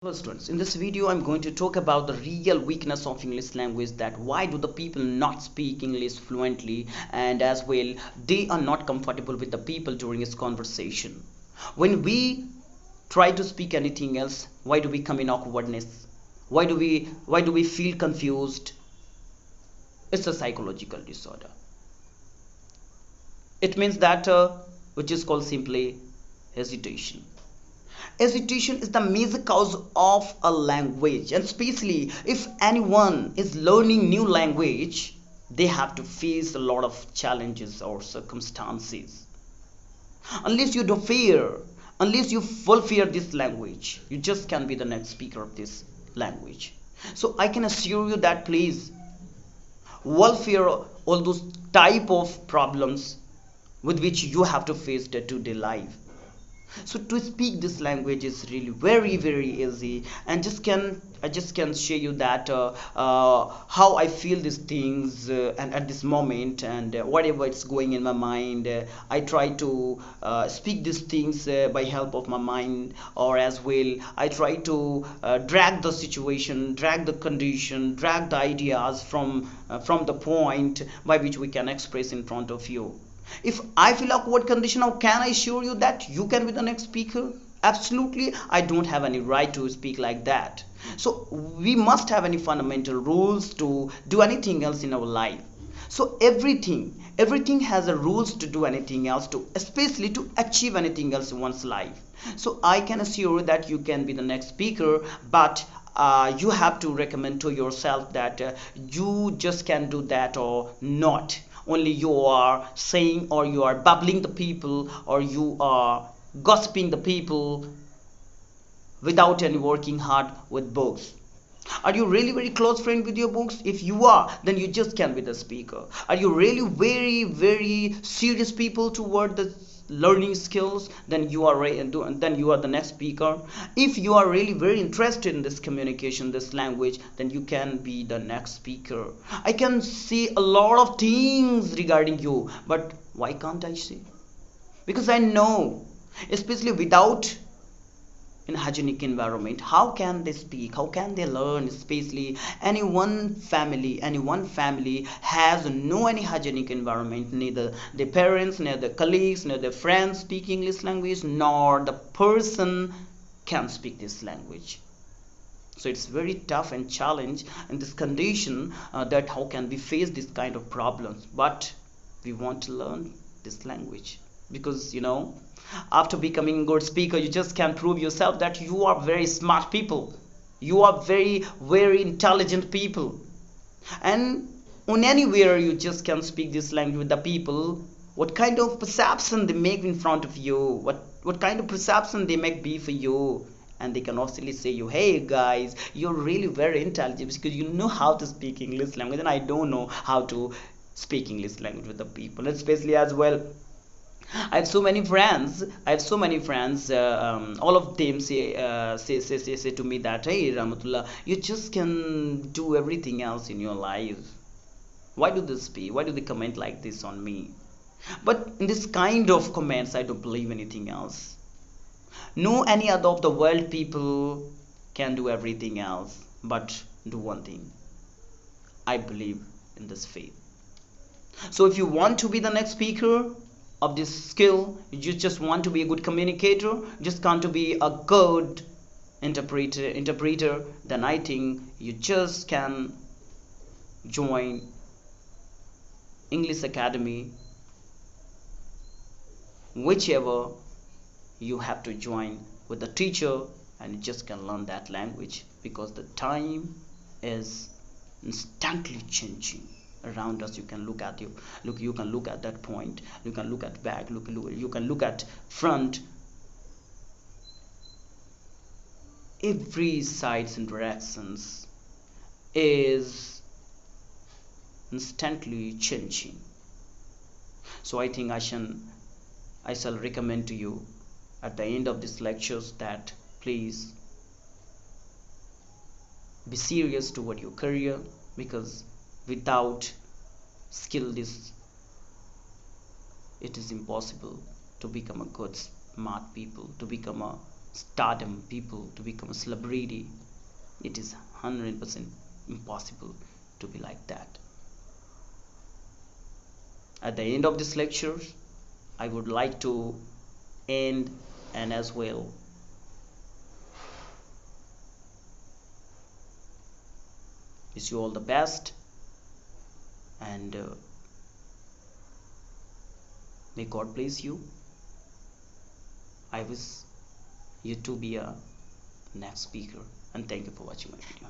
Hello students, in this video I'm going to talk about the real weakness of English language, that why do the people not speak English fluently, and as well they are not comfortable with the people during this conversation. When we try to speak anything else, why do we come in awkwardness? Why do we feel confused? It's a psychological disorder. It means that which is called simply hesitation. Hesitation is the major cause of a language, and especially if anyone is learning new language, they have to face a lot of challenges or circumstances. Unless you don't fear, unless you full fear this language, you just can't be the next speaker of this language. So I can assure you that please fear all those type of problems with which you have to face day-to-day life. So to speak this language is really very easy, and I just can share you that how I feel these things, and at this moment, and whatever it's going in my mind, I try to speak these things by help of my mind, or as well I try to drag the situation, drag the condition, drag the ideas from the point by which we can express in front of you. If I feel awkward condition, how can I assure you that you can be the next speaker? Absolutely, I don't have any right to speak like that. So we must have any fundamental rules to do anything else in our life. So everything has a rules to do anything else, to especially to achieve anything else in one's life. So I can assure that you can be the next speaker, but you have to recommend to yourself that you just can do that or not. Only you are saying, or you are babbling the people, or you are gossiping the people without any working hard with books. Are you really very close friend with your books? If you are, then you just can be the speaker. Are you really very serious people toward the learning skills? Then you are then you are the next speaker. If you are really very interested in this communication, this language, then you can be the next speaker. I can see a lot of things regarding you, but why can't I see? Because I know, especially without in hygienic environment, how can they speak, how can they learn? Especially any one family has no any hygienic environment, neither the parents, neither the colleagues, neither the friends speak English language, nor the person can speak this language. So it's very tough and challenge in this condition, that how can we face this kind of problems. But we want to learn this language, because after becoming a good speaker, you just can prove yourself that you are very smart people, you are very intelligent people, and on anywhere you just can speak this language with the people. What kind of perception they make in front of you, what kind of perception they make be for you, and they can also say you, hey guys, you're really very intelligent because you know how to speak English language, and I don't know how to speak English language with the people. Especially as well, I have so many friends. I have so many friends. All of them say to me that, hey Ramatullah, you just can do everything else in your life. Why do they speak? Why do they comment like this on me? But in this kind of comments, I don't believe anything else. No any other of the world people can do everything else, but do one thing. I believe in this faith. So if you want to be the next speaker of this skill, you just want to be a good communicator, just want to be a good interpreter, then I think you just can join English Academy, whichever you have to join with the teacher, and you just can learn that language, because the time is instantly changing around us. You can look at you can look at that point, you can look at back, you can look at front. Every side's interactions is instantly changing. So I think I shall recommend to you at the end of this lectures that please be serious toward your career, because without skill this it is impossible to become a good smart people, to become a stardom, people to become a celebrity. It is 100% impossible to be like that. At the end of this lecture, I would like to end and as well wish you all the best, and may God bless you. I wish you to be a next speaker, and thank you for watching my video.